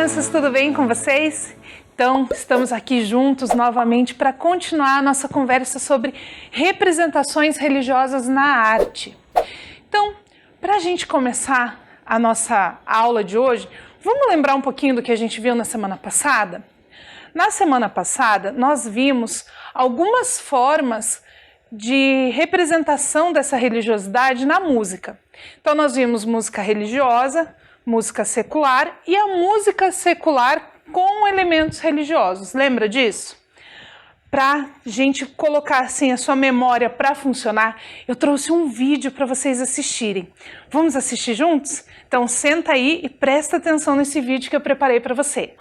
crianças, tudo bem com vocês? Então, estamos aqui juntos novamente para continuar a nossa conversa sobre representações religiosas na arte. Então, para a gente começar a nossa aula de hoje, vamos lembrar um pouquinho do que a gente viu na semana passada? Na semana passada, nós vimos algumas formas de representação dessa religiosidade na música. Então, nós vimos música religiosa, música secular e a música secular com elementos religiosos. Lembra disso? Para a gente colocar assim a sua memória para funcionar, eu trouxe um vídeo para vocês assistirem. Vamos assistir juntos? Então senta aí e presta atenção nesse vídeo que eu preparei para você.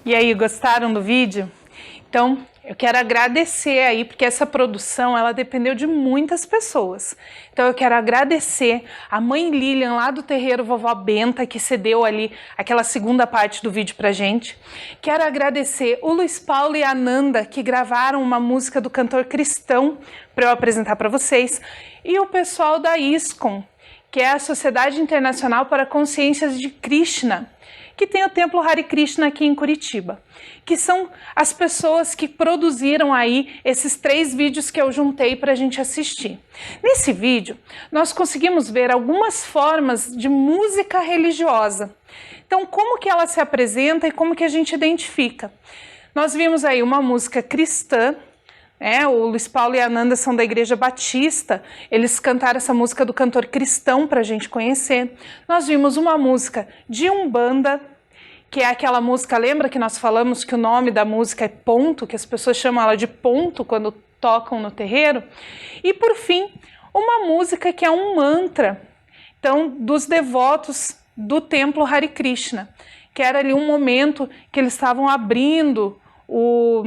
E aí, gostaram do vídeo? Então, eu quero agradecer aí, porque essa produção, ela dependeu de muitas pessoas. Então, eu quero agradecer a mãe Lilian, lá do terreiro Vovó Benta, que cedeu ali aquela segunda parte do vídeo pra gente. Quero agradecer o Luiz Paulo e a Nanda, que gravaram uma música do cantor cristão para eu apresentar para vocês. E o pessoal da ISKCON, que é a Sociedade Internacional para Consciências de Krishna, que tem o Templo Hare Krishna aqui em Curitiba, que são as pessoas que produziram aí esses 3 vídeos que eu juntei para a gente assistir. Nesse vídeo, nós conseguimos ver algumas formas de música religiosa. Então, como que ela se apresenta e como que a gente identifica? Nós vimos aí uma música cristã, o Luiz Paulo e a Nanda são da Igreja Batista, eles cantaram essa música do cantor cristão para a gente conhecer. Nós vimos uma música de Umbanda, que é aquela música, lembra que nós falamos que o nome da música é ponto, que as pessoas chamam ela de ponto quando tocam no terreiro? E por fim, uma música que é um mantra, então, dos devotos do Templo Hare Krishna, que era ali um momento que eles estavam abrindo o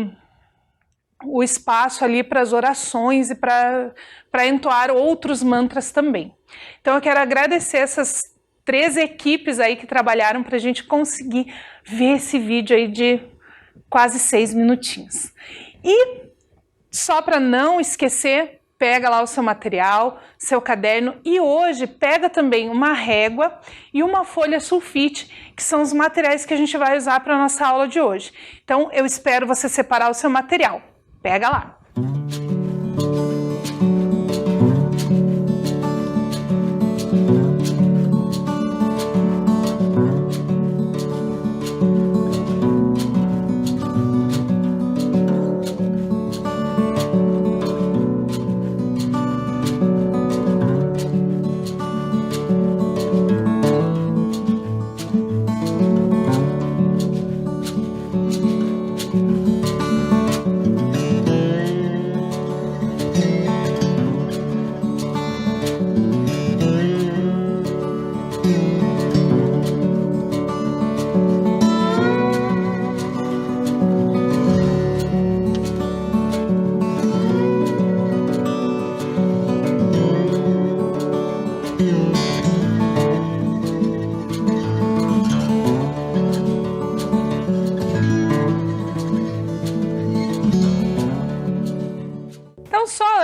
espaço ali para as orações e para entoar outros mantras também. Então eu quero agradecer essas 3 equipes aí que trabalharam para a gente conseguir ver esse vídeo aí de quase 6 minutinhos. E só para não esquecer, pega lá o seu material, seu caderno, e hoje pega também uma régua e uma folha sulfite, que são os materiais que a gente vai usar para a nossa aula de hoje. Então eu espero você separar o seu material. Pega lá!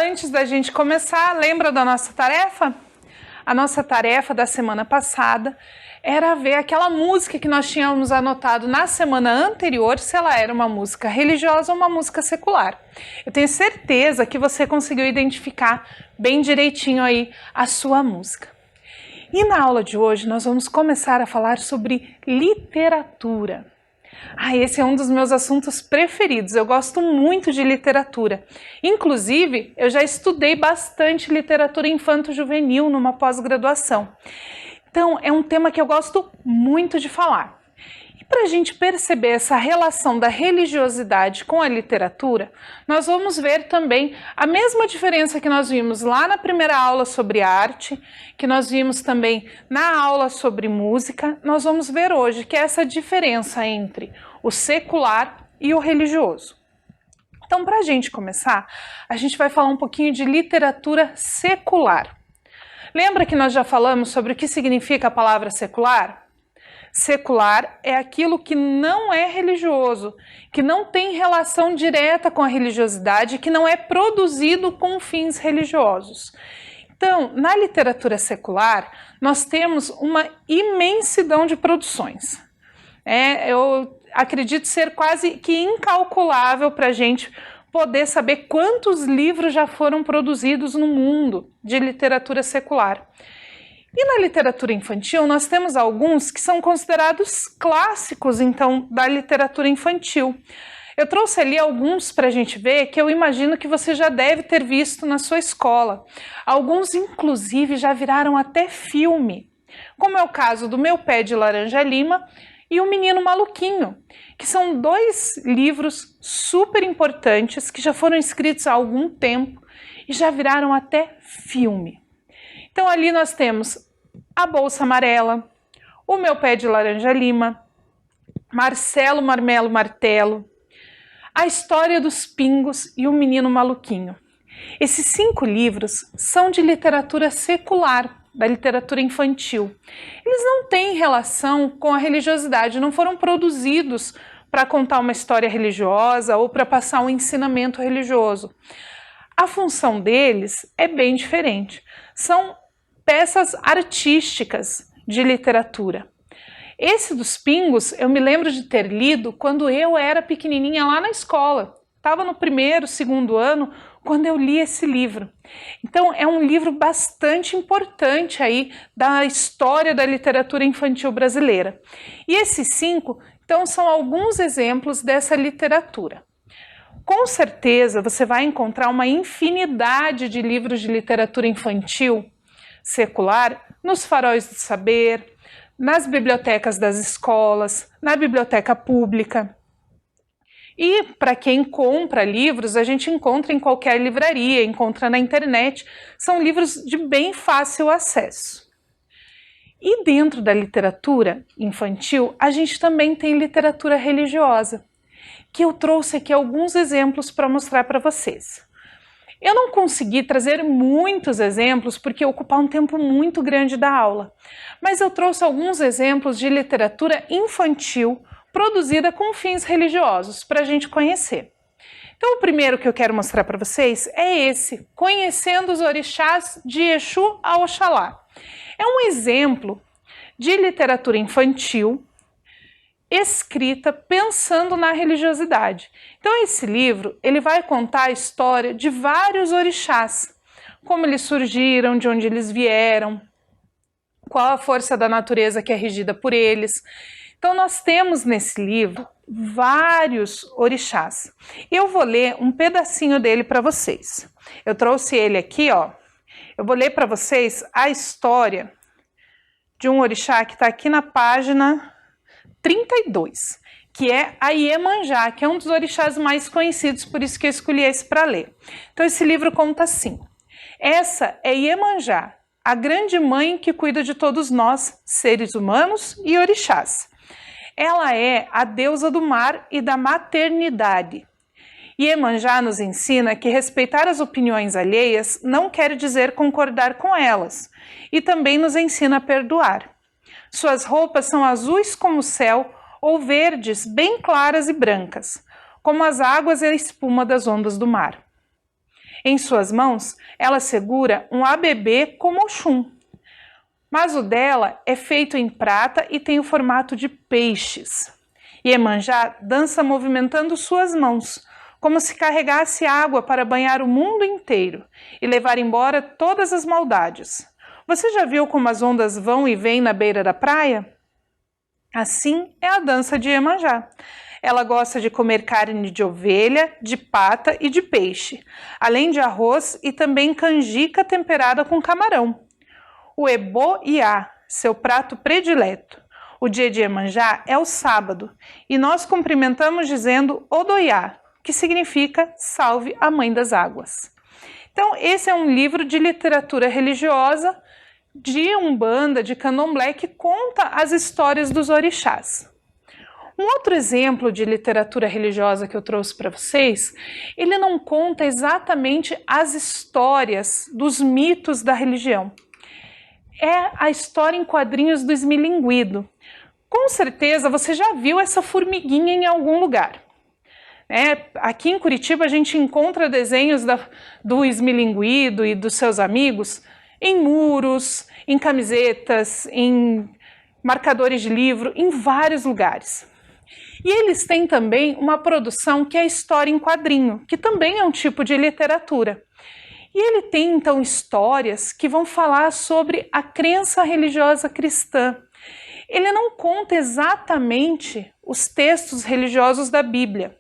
Antes da gente começar, lembra da nossa tarefa? A nossa tarefa da semana passada era ver aquela música que nós tínhamos anotado na semana anterior, se ela era uma música religiosa ou uma música secular. Eu tenho certeza que você conseguiu identificar bem direitinho aí a sua música. E na aula de hoje nós vamos começar a falar sobre literatura. Esse é um dos meus assuntos preferidos, eu gosto muito de literatura. Inclusive, eu já estudei bastante literatura infanto-juvenil numa pós-graduação. Então, é um tema que eu gosto muito de falar. E para a gente perceber essa relação da religiosidade com a literatura, nós vamos ver também a mesma diferença que nós vimos lá na primeira aula sobre arte, que nós vimos também na aula sobre música, nós vamos ver hoje que é essa diferença entre o secular e o religioso. Então, para a gente começar, a gente vai falar um pouquinho de literatura secular. Lembra que nós já falamos sobre o que significa a palavra secular? Secular é aquilo que não é religioso, que não tem relação direta com a religiosidade, que não é produzido com fins religiosos. Então, na literatura secular, nós temos uma imensidão de produções. Eu acredito ser quase que incalculável para a gente poder saber quantos livros já foram produzidos no mundo de literatura secular. E na literatura infantil, nós temos alguns que são considerados clássicos, então, da literatura infantil. Eu trouxe ali alguns para a gente ver que eu imagino que você já deve ter visto na sua escola. Alguns, inclusive, já viraram até filme, como é o caso do Meu Pé de Laranja Lima e O Menino Maluquinho, que são dois livros super importantes que já foram escritos há algum tempo e já viraram até filme. Então ali nós temos A Bolsa Amarela, O Meu Pé de Laranja Lima, Marcelo Marmelo Martelo, A História dos Pingos e O Menino Maluquinho. Esses 5 livros são de literatura secular, da literatura infantil. Eles não têm relação com a religiosidade, não foram produzidos para contar uma história religiosa ou para passar um ensinamento religioso. A função deles é bem diferente. São peças artísticas de literatura. Esse dos Pingos eu me lembro de ter lido quando eu era pequenininha lá na escola. Estava no 1º, 2º ano quando eu li esse livro. Então é um livro bastante importante aí da história da literatura infantil brasileira. E esses 5, então, são alguns exemplos dessa literatura. Com certeza você vai encontrar uma infinidade de livros de literatura infantil secular nos faróis do saber, nas bibliotecas das escolas, na biblioteca pública. E para quem compra livros, a gente encontra em qualquer livraria, encontra na internet, são livros de bem fácil acesso. E dentro da literatura infantil, a gente também tem literatura religiosa, que eu trouxe aqui alguns exemplos para mostrar para vocês. Eu não consegui trazer muitos exemplos porque ia ocupar um tempo muito grande da aula, mas eu trouxe alguns exemplos de literatura infantil produzida com fins religiosos para a gente conhecer. Então o primeiro que eu quero mostrar para vocês é esse, Conhecendo os Orixás de Exu a Oxalá. É um exemplo de literatura infantil escrita pensando na religiosidade. Então esse livro ele vai contar a história de vários orixás, como eles surgiram, de onde eles vieram, qual a força da natureza que é regida por eles. Então nós temos nesse livro vários orixás. Eu vou ler um pedacinho dele para vocês. Eu trouxe ele aqui, ó. Eu vou ler para vocês a história de um orixá que está aqui na página 32, que é a Iemanjá, que é um dos orixás mais conhecidos, por isso que eu escolhi esse para ler. Então esse livro conta assim: essa é Iemanjá, a grande mãe que cuida de todos nós, seres humanos e orixás. Ela é a deusa do mar e da maternidade. Iemanjá nos ensina que respeitar as opiniões alheias não quer dizer concordar com elas, e também nos ensina a perdoar. Suas roupas são azuis como o céu ou verdes, bem claras e brancas, como as águas e a espuma das ondas do mar. Em suas mãos, ela segura um abebê como Oxum, mas o dela é feito em prata e tem o formato de peixes. Iemanjá dança movimentando suas mãos, como se carregasse água para banhar o mundo inteiro e levar embora todas as maldades. Você já viu como as ondas vão e vêm na beira da praia? Assim é a dança de Iemanjá. Ela gosta de comer carne de ovelha, de pata e de peixe, além de arroz e também canjica temperada com camarão. O Ebo-Iá, seu prato predileto. O dia de Iemanjá é o sábado e nós cumprimentamos dizendo Odoiá, que significa salve a mãe das águas. Então esse é um livro de literatura religiosa de Umbanda, de Candomblé, que conta as histórias dos orixás. Um outro exemplo de literatura religiosa que eu trouxe para vocês, ele não conta exatamente as histórias dos mitos da religião. É a história em quadrinhos do Esmilinguido. Com certeza você já viu essa formiguinha em algum lugar. Aqui em Curitiba a gente encontra desenhos do Esmilinguido e dos seus amigos em muros, em camisetas, em marcadores de livro, em vários lugares. E eles têm também uma produção que é a história em quadrinho, que também é um tipo de literatura. E ele tem então histórias que vão falar sobre a crença religiosa cristã. Ele não conta exatamente os textos religiosos da Bíblia,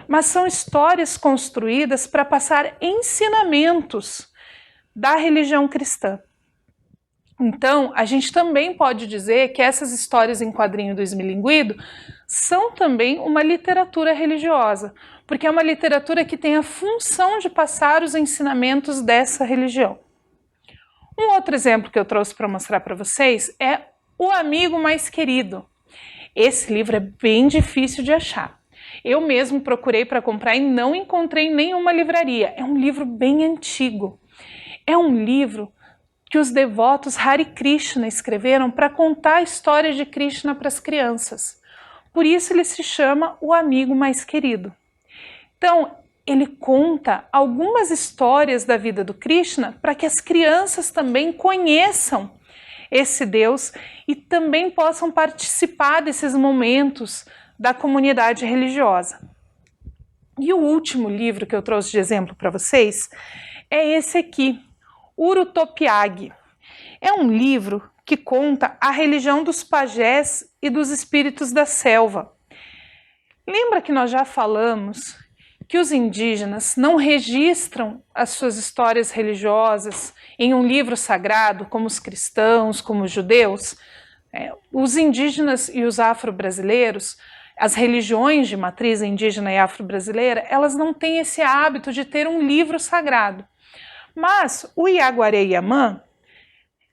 mas são histórias construídas para passar ensinamentos da religião cristã. Então, a gente também pode dizer que essas histórias em quadrinho do Esmilinguido são também uma literatura religiosa, porque é uma literatura que tem a função de passar os ensinamentos dessa religião. Um outro exemplo que eu trouxe para mostrar para vocês é O Amigo Mais Querido. Esse livro é bem difícil de achar. Eu mesmo procurei para comprar e não encontrei em nenhuma livraria. É um livro bem antigo. É um livro que os devotos Hare Krishna escreveram para contar a história de Krishna para as crianças. Por isso ele se chama O Amigo Mais Querido. Então, ele conta algumas histórias da vida do Krishna para que as crianças também conheçam esse Deus e também possam participar desses momentos da comunidade religiosa. E o último livro que eu trouxe de exemplo para vocês é esse aqui, Urutopiag. É um livro que conta a religião dos pajés e dos espíritos da selva. Lembra que nós já falamos que os indígenas não registram as suas histórias religiosas em um livro sagrado, como os cristãos, como os judeus? Os indígenas e os afro-brasileiros, as religiões de matriz indígena e afro-brasileira, elas não têm esse hábito de ter um livro sagrado. Mas o Yaguaré Yaman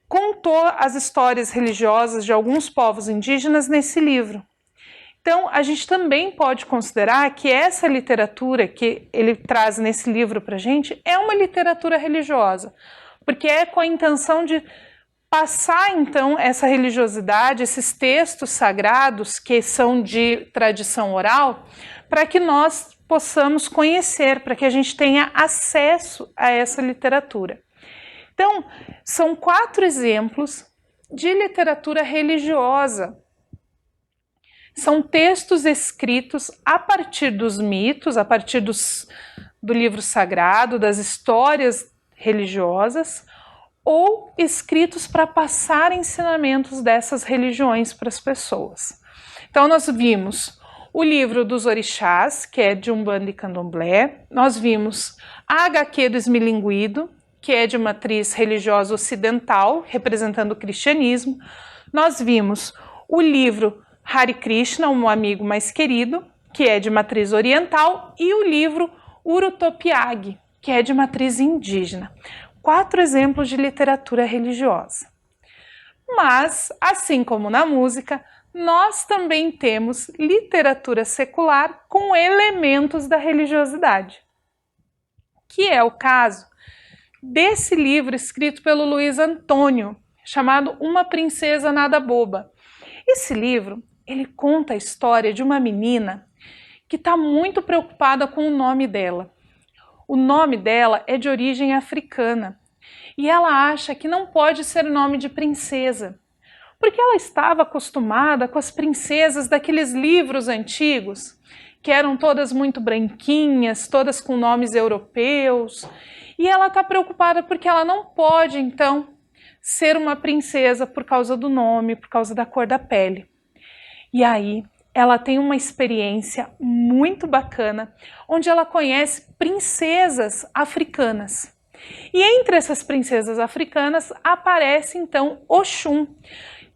contou as histórias religiosas de alguns povos indígenas nesse livro. Então, a gente também pode considerar que essa literatura que ele traz nesse livro para a gente é uma literatura religiosa, porque é com a intenção de passar, então, essa religiosidade, esses textos sagrados que são de tradição oral, para que nós possamos conhecer, para que a gente tenha acesso a essa literatura. Então, são 4 exemplos de literatura religiosa. São textos escritos a partir dos mitos, a partir do livro sagrado, das histórias religiosas, ou escritos para passar ensinamentos dessas religiões para as pessoas. Então, nós vimos o livro dos orixás, que é de Umbanda e Candomblé. Nós vimos a HQ do Esmilinguido, que é de matriz religiosa ocidental, representando o cristianismo. Nós vimos o livro Hare Krishna, Um Amigo Mais Querido, que é de matriz oriental, e o livro Urutopiag, que é de matriz indígena. 4 exemplos de literatura religiosa. Mas, assim como na música, nós também temos literatura secular com elementos da religiosidade, que é o caso desse livro escrito pelo Luiz Antônio, chamado Uma Princesa Nada Boba. Esse livro, ele conta a história de uma menina que está muito preocupada com o nome dela. O nome dela é de origem africana e ela acha que não pode ser nome de princesa, porque ela estava acostumada com as princesas daqueles livros antigos, que eram todas muito branquinhas, todas com nomes europeus, e ela está preocupada porque ela não pode, então, ser uma princesa por causa do nome, por causa da cor da pele. E aí, ela tem uma experiência muito bacana, onde ela conhece princesas africanas. E entre essas princesas africanas aparece então Oxum,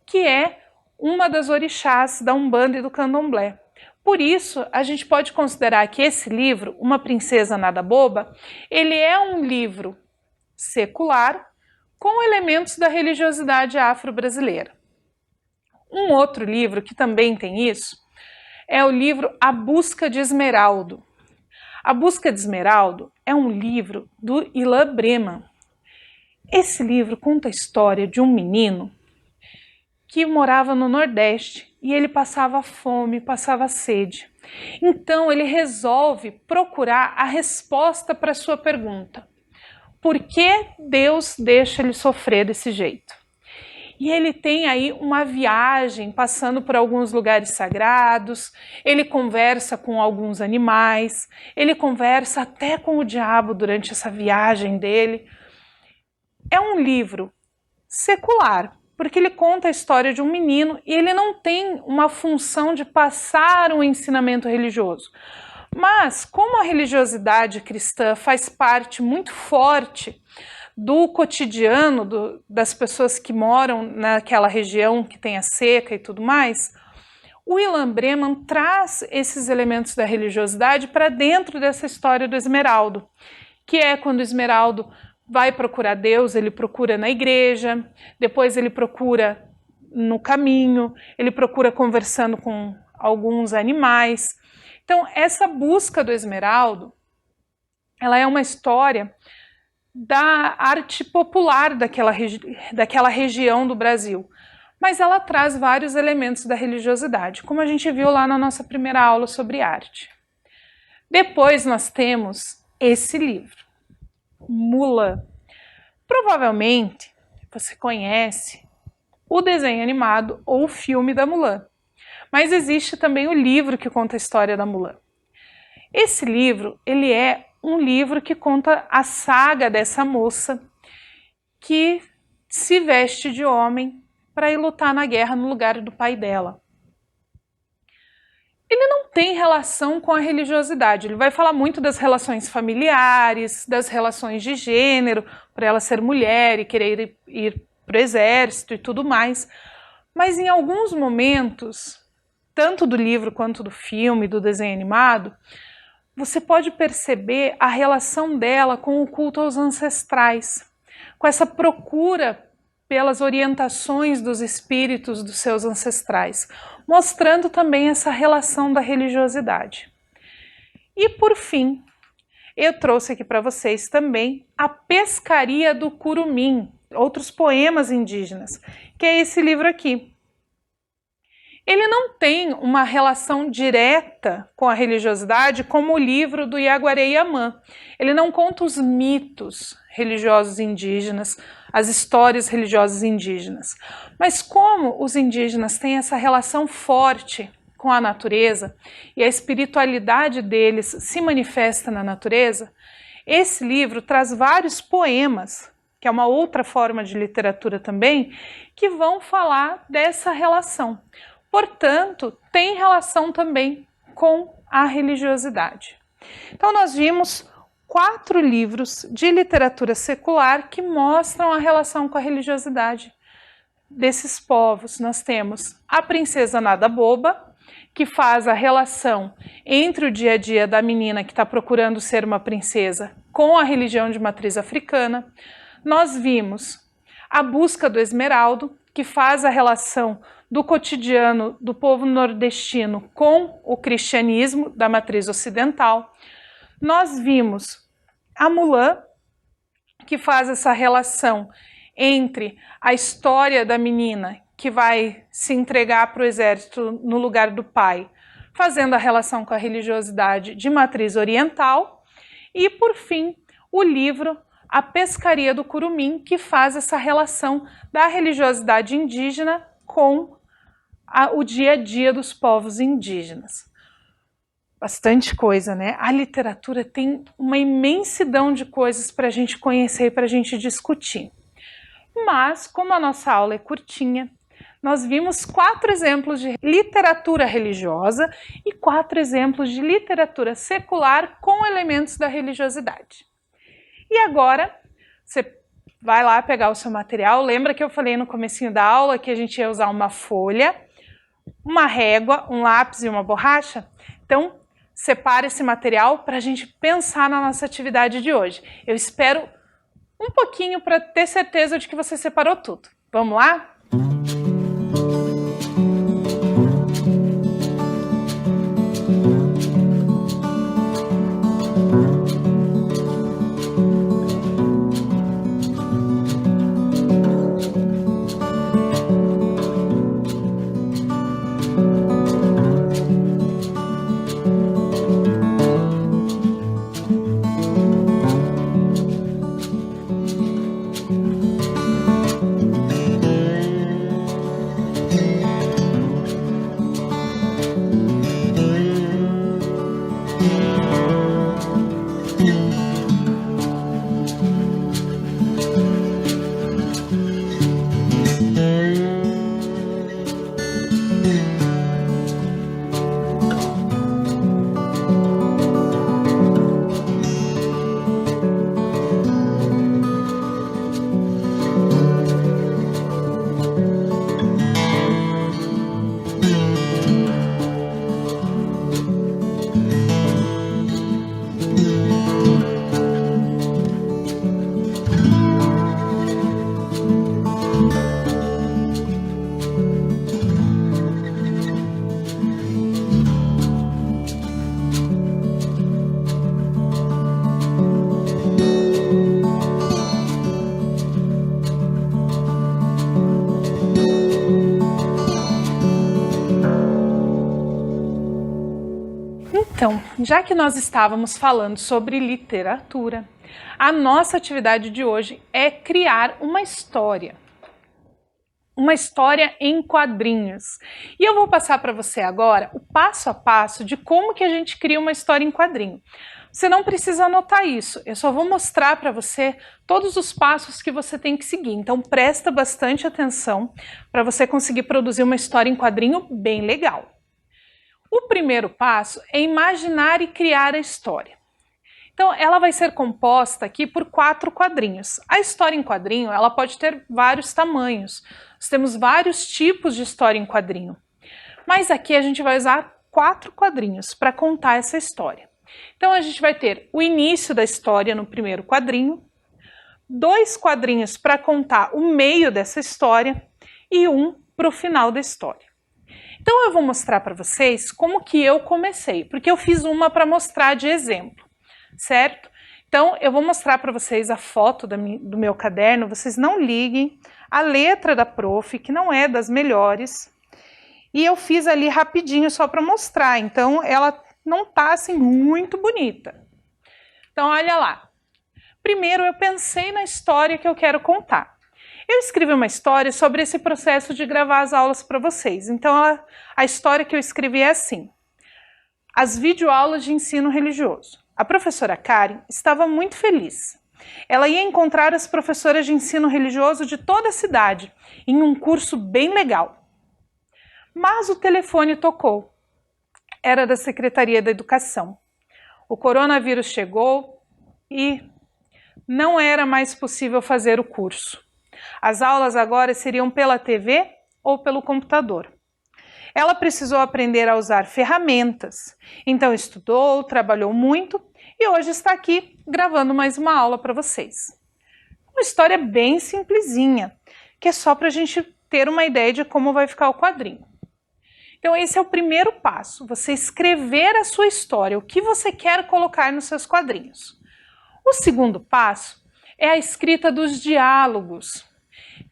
que é uma das orixás da Umbanda e do Candomblé. Por isso, a gente pode considerar que esse livro, Uma Princesa Nada Boba, ele é um livro secular com elementos da religiosidade afro-brasileira. Um outro livro que também tem isso é o livro A Busca de Esmeraldo. A Busca de Esmeraldo é um livro do Ilan Breman. Esse livro conta a história de um menino que morava no Nordeste e ele passava fome, passava sede. Então ele resolve procurar a resposta para a sua pergunta. Por que Deus deixa ele sofrer desse jeito? E ele tem aí uma viagem, passando por alguns lugares sagrados, ele conversa com alguns animais, ele conversa até com o diabo durante essa viagem dele. É um livro secular, porque ele conta a história de um menino e ele não tem uma função de passar um ensinamento religioso. Mas, como a religiosidade cristã faz parte muito forte do cotidiano das pessoas que moram naquela região que tem a seca e tudo mais, o Ilan Breman traz esses elementos da religiosidade para dentro dessa história do Esmeraldo, que é quando o Esmeraldo vai procurar Deus, ele procura na igreja, depois ele procura no caminho, ele procura conversando com alguns animais. Então, essa busca do Esmeraldo, ela é uma história da arte popular daquela região do Brasil, mas ela traz vários elementos da religiosidade, como a gente viu lá na nossa primeira aula sobre arte. Depois nós temos esse livro, Mulan. Provavelmente você conhece o desenho animado ou o filme da Mulan, mas existe também o livro que conta a história da Mulan. Esse livro, ele é um livro que conta a saga dessa moça que se veste de homem para ir lutar na guerra no lugar do pai dela. Ele não tem relação com a religiosidade, ele vai falar muito das relações familiares, das relações de gênero, para ela ser mulher e querer ir para o exército e tudo mais, mas em alguns momentos, tanto do livro quanto do filme, do desenho animado, você pode perceber a relação dela com o culto aos ancestrais, com essa procura pelas orientações dos espíritos dos seus ancestrais, mostrando também essa relação da religiosidade. E por fim, eu trouxe aqui para vocês também A Pescaria do Curumim, outros poemas indígenas, que é esse livro aqui. Ele não tem uma relação direta com a religiosidade como o livro do Yaguaré Yamã. Ele não conta os mitos religiosos indígenas, as histórias religiosas indígenas. Mas como os indígenas têm essa relação forte com a natureza e a espiritualidade deles se manifesta na natureza, esse livro traz vários poemas, que é uma outra forma de literatura também, que vão falar dessa relação. Portanto, tem relação também com a religiosidade. Então, nós vimos 4 livros de literatura secular que mostram a relação com a religiosidade desses povos. Nós temos A Princesa Nada Boba, que faz a relação entre o dia a dia da menina que está procurando ser uma princesa com a religião de matriz africana. Nós vimos A Busca do Esmeraldo, que faz a relação do cotidiano do povo nordestino com o cristianismo da matriz ocidental. Nós vimos a Mulan, que faz essa relação entre a história da menina que vai se entregar para o exército no lugar do pai, fazendo a relação com a religiosidade de matriz oriental. E, por fim, o livro A Pescaria do Curumim, que faz essa relação da religiosidade indígena com o dia a dia dos povos indígenas. Bastante coisa, né? A literatura tem uma imensidão de coisas para a gente conhecer e para a gente discutir. Mas, como a nossa aula é curtinha, nós vimos 4 exemplos de literatura religiosa e 4 exemplos de literatura secular com elementos da religiosidade. E agora, você vai lá pegar o seu material. Lembra que eu falei no comecinho da aula que a gente ia usar uma folha, uma régua, um lápis e uma borracha? Então, separa esse material para a gente pensar na nossa atividade de hoje. Eu espero um pouquinho para ter certeza de que você separou tudo. Vamos lá? já que nós estávamos falando sobre literatura, a nossa atividade de hoje é criar uma história em quadrinhos. E eu vou passar para você agora o passo a passo de como que a gente cria uma história em quadrinho. Você não precisa anotar isso, eu só vou mostrar para você todos os passos que você tem que seguir. Então presta bastante atenção para você conseguir produzir uma história em quadrinho bem legal. O primeiro passo é imaginar e criar a história. Então, ela vai ser composta aqui por 4 quadrinhos. A história em quadrinho, ela pode ter vários tamanhos. Nós temos vários tipos de história em quadrinho. Mas aqui a gente vai usar 4 quadrinhos para contar essa história. Então, a gente vai ter o início da história no primeiro quadrinho, 2 quadrinhos para contar o meio dessa história e 1 para o final da história. Então, eu vou mostrar para vocês como que eu comecei, porque eu fiz uma para mostrar de exemplo. Certo? Então, eu vou mostrar para vocês a foto do meu caderno, vocês não liguem, a letra da prof, que não é das melhores, e eu fiz ali rapidinho só para mostrar, então ela não tá assim muito bonita. Então, olha lá. Primeiro, eu pensei na história que eu quero contar. Eu escrevi uma história sobre esse processo de gravar as aulas para vocês, então a história que eu escrevi é assim: as videoaulas de ensino religioso. A professora Karen estava muito feliz. Ela ia encontrar as professoras de ensino religioso de toda a cidade, em um curso bem legal. Mas o telefone tocou. Era da Secretaria da Educação. O coronavírus chegou e não era mais possível fazer o curso. As aulas agora seriam pela TV ou pelo computador. Ela precisou aprender a usar ferramentas, então estudou, trabalhou muito e hoje está aqui gravando mais uma aula para vocês. Uma história bem simplesinha, que é só para a gente ter uma ideia de como vai ficar o quadrinho. Então esse é o primeiro passo, você escrever a sua história, o que você quer colocar nos seus quadrinhos. O segundo passo é a escrita dos diálogos.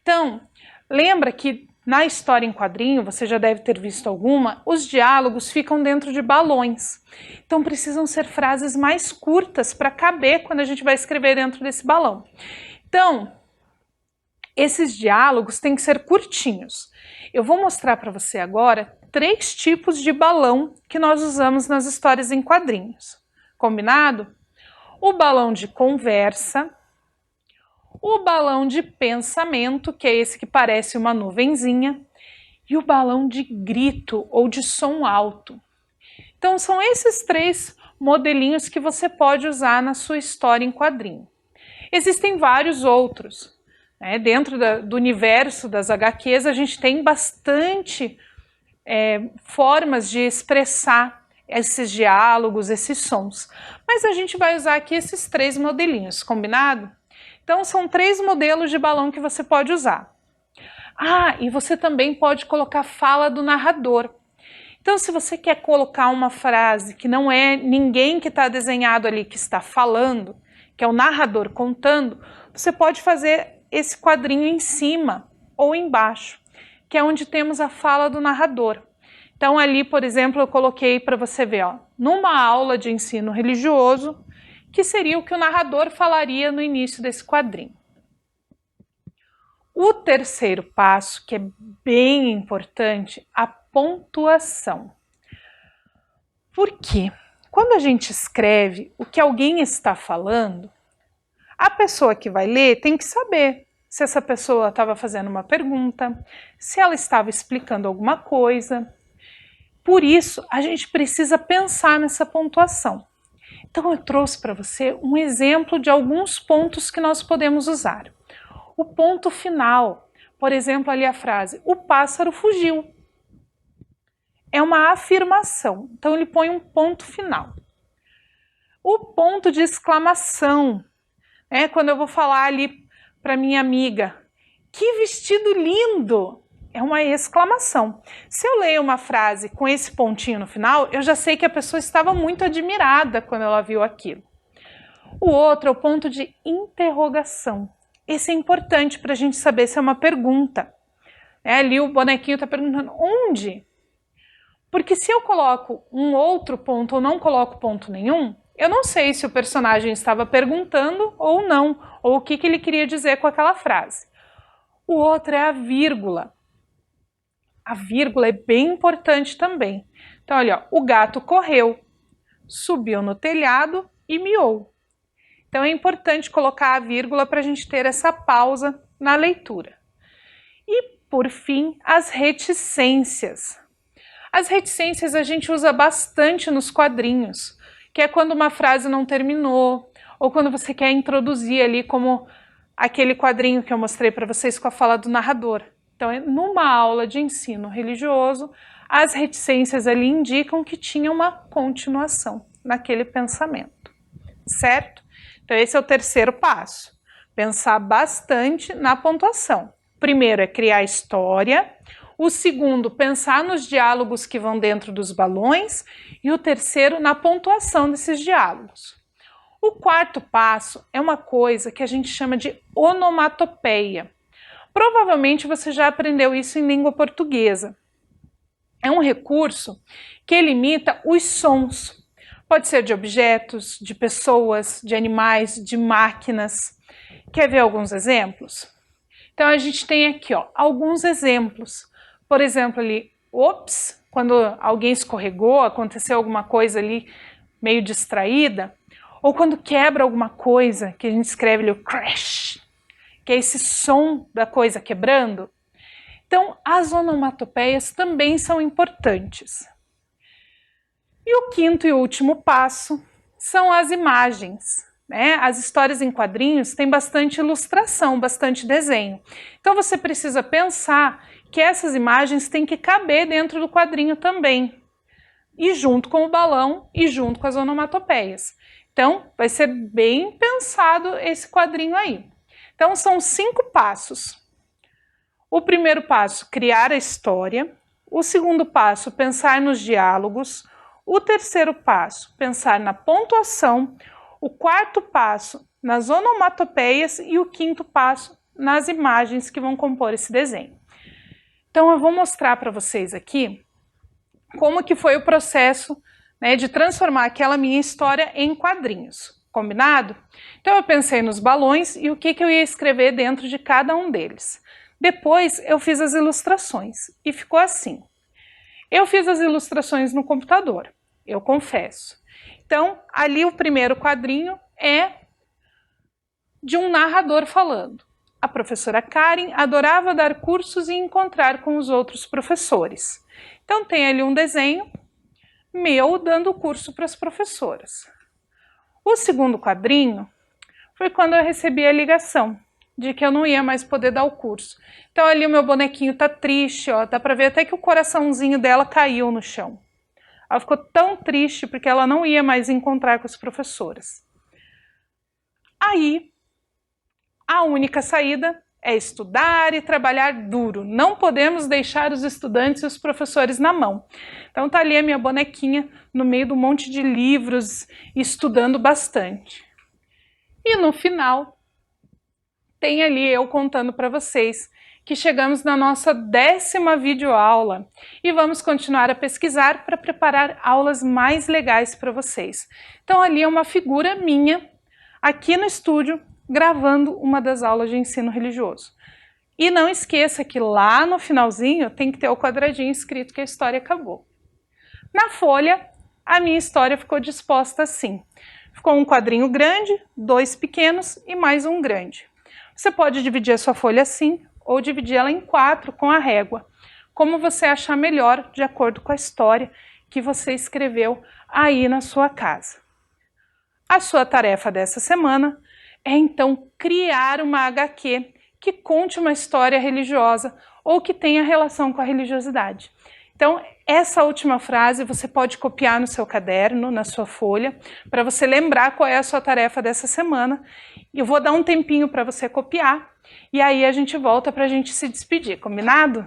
Então, lembra que na história em quadrinho, você já deve ter visto alguma, os diálogos ficam dentro de balões. Então precisam ser frases mais curtas para caber quando a gente vai escrever dentro desse balão. Então, esses diálogos têm que ser curtinhos. Eu vou mostrar para você agora 3 tipos de balão que nós usamos nas histórias em quadrinhos. Combinado? O balão de conversa, o balão de pensamento, que é esse que parece uma nuvenzinha, e o balão de grito ou de som alto. Então são esses 3 modelinhos que você pode usar na sua história em quadrinho. Existem vários outros. Dentro do universo das HQs a gente tem bastante formas de expressar esses diálogos, esses sons. Mas a gente vai usar aqui esses 3 modelinhos, combinado? Então, são 3 modelos de balão que você pode usar. Ah, e você também pode colocar fala do narrador. Então, se você quer colocar uma frase que não é ninguém que está desenhado ali que está falando, que é o narrador contando, você pode fazer esse quadrinho em cima ou embaixo, que é onde temos a fala do narrador. Então, ali, por exemplo, eu coloquei para você ver, ó, numa aula de ensino religioso, que seria o que o narrador falaria no início desse quadrinho. O terceiro passo, que é bem importante, a pontuação. Por quê? Quando a gente escreve o que alguém está falando, a pessoa que vai ler tem que saber se essa pessoa estava fazendo uma pergunta, se ela estava explicando alguma coisa. Por isso, a gente precisa pensar nessa pontuação. Então eu trouxe para você um exemplo de alguns pontos que nós podemos usar. O ponto final, por exemplo, ali a frase, o pássaro fugiu. É uma afirmação, então ele põe um ponto final. O ponto de exclamação, quando eu vou falar ali para minha amiga, que vestido lindo! É uma exclamação. Se eu leio uma frase com esse pontinho no final, eu já sei que a pessoa estava muito admirada quando ela viu aquilo. O outro é o ponto de interrogação. Esse é importante para a gente saber se é uma pergunta. Ali o bonequinho está perguntando, onde? Porque se eu coloco um outro ponto ou não coloco ponto nenhum, eu não sei se o personagem estava perguntando ou não, ou o que ele queria dizer com aquela frase. O outro é a vírgula. A vírgula é bem importante também. Então, olha, ó, o gato correu, subiu no telhado e miou. Então, é importante colocar a vírgula para a gente ter essa pausa na leitura. E, por fim, as reticências. As reticências a gente usa bastante nos quadrinhos, que é quando uma frase não terminou, ou quando você quer introduzir ali, como aquele quadrinho que eu mostrei para vocês com a fala do narrador. Então, numa aula de ensino religioso, as reticências ali indicam que tinha uma continuação naquele pensamento, certo? Então, esse é o terceiro passo, pensar bastante na pontuação. O primeiro é criar história, o segundo, pensar nos diálogos que vão dentro dos balões, e o terceiro, na pontuação desses diálogos. O quarto passo é uma coisa que a gente chama de onomatopeia. Provavelmente você já aprendeu isso em língua portuguesa. É um recurso que ele imita os sons. Pode ser de objetos, de pessoas, de animais, de máquinas. Quer ver alguns exemplos? Então a gente tem aqui, ó, alguns exemplos. Por exemplo, ali, ops, quando alguém escorregou, aconteceu alguma coisa ali meio distraída, ou quando quebra alguma coisa, que a gente escreve ali o crash, que é esse som da coisa quebrando. Então, as onomatopeias também são importantes. E o quinto e último passo são as imagens, né? As histórias em quadrinhos têm bastante ilustração, bastante desenho. Então, você precisa pensar que essas imagens têm que caber dentro do quadrinho também, e junto com o balão e junto com as onomatopeias. Então, vai ser bem pensado esse quadrinho aí. Então, são 5 passos. O primeiro passo, criar a história. O segundo passo, pensar nos diálogos. O terceiro passo, pensar na pontuação. O quarto passo, nas onomatopeias. E o quinto passo, nas imagens que vão compor esse desenho. Então, eu vou mostrar para vocês aqui como que foi o processo, né, de transformar aquela minha história em quadrinhos. Combinado? Então eu pensei nos balões e o que eu ia escrever dentro de cada um deles. Depois eu fiz as ilustrações e ficou assim. Eu fiz as ilustrações no computador, eu confesso. Então ali o primeiro quadrinho é de um narrador falando. A professora Karen adorava dar cursos e encontrar com os outros professores. Então tem ali um desenho meu dando curso para as professoras. O segundo quadrinho foi quando eu recebi a ligação de que eu não ia mais poder dar o curso. Então ali o meu bonequinho tá triste, ó, dá para ver até que o coraçãozinho dela caiu no chão. Ela ficou tão triste porque ela não ia mais encontrar com as professoras. Aí, a única saída é estudar e trabalhar duro. Não podemos deixar os estudantes e os professores na mão. Então tá ali a minha bonequinha no meio de um monte de livros, estudando bastante. E no final, tem ali eu contando para vocês que chegamos na nossa 10ª videoaula e vamos continuar a pesquisar para preparar aulas mais legais para vocês. Então ali é uma figura minha aqui no estúdio, gravando uma das aulas de ensino religioso. E não esqueça que lá no finalzinho tem que ter o quadradinho escrito que a história acabou. Na folha, a minha história ficou disposta assim. Ficou um quadrinho grande, 2 pequenos e mais um grande. Você pode dividir a sua folha assim, ou dividir ela em 4 com a régua, como você achar melhor, de acordo com a história que você escreveu aí na sua casa. A sua tarefa dessa semana é então criar uma HQ que conte uma história religiosa ou que tenha relação com a religiosidade. Então, essa última frase você pode copiar no seu caderno, na sua folha, para você lembrar qual é a sua tarefa dessa semana. Eu vou dar um tempinho para você copiar e aí a gente volta para a gente se despedir, combinado?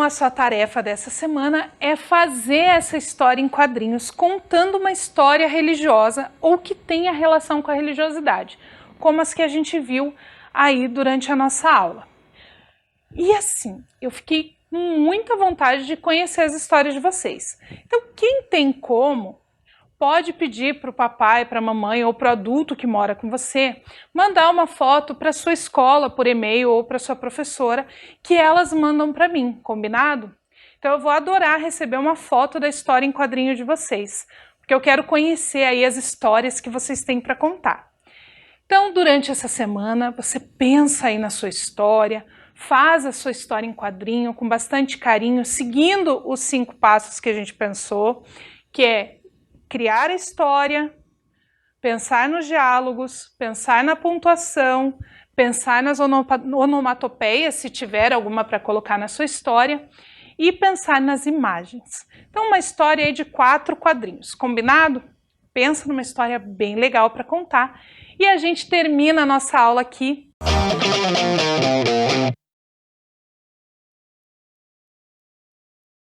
a sua tarefa dessa semana é fazer essa história em quadrinhos, contando uma história religiosa ou que tenha relação com a religiosidade, como as que a gente viu aí durante a nossa aula. E assim, eu fiquei com muita vontade de conhecer as histórias de vocês. Então, quem tem como, pode pedir para o papai, para a mamãe ou para o adulto que mora com você, mandar uma foto para sua escola por e-mail ou para sua professora, que elas mandam para mim, combinado? Então eu vou adorar receber uma foto da história em quadrinho de vocês, porque eu quero conhecer aí as histórias que vocês têm para contar. Então, durante essa semana, você pensa aí na sua história, faz a sua história em quadrinho com bastante carinho, seguindo os 5 passos que a gente pensou, que é criar a história, pensar nos diálogos, pensar na pontuação, pensar nas onomatopeias, se tiver alguma para colocar na sua história, e pensar nas imagens. Então, uma história aí de 4 quadrinhos, combinado? Pensa numa história bem legal para contar. E a gente termina a nossa aula aqui.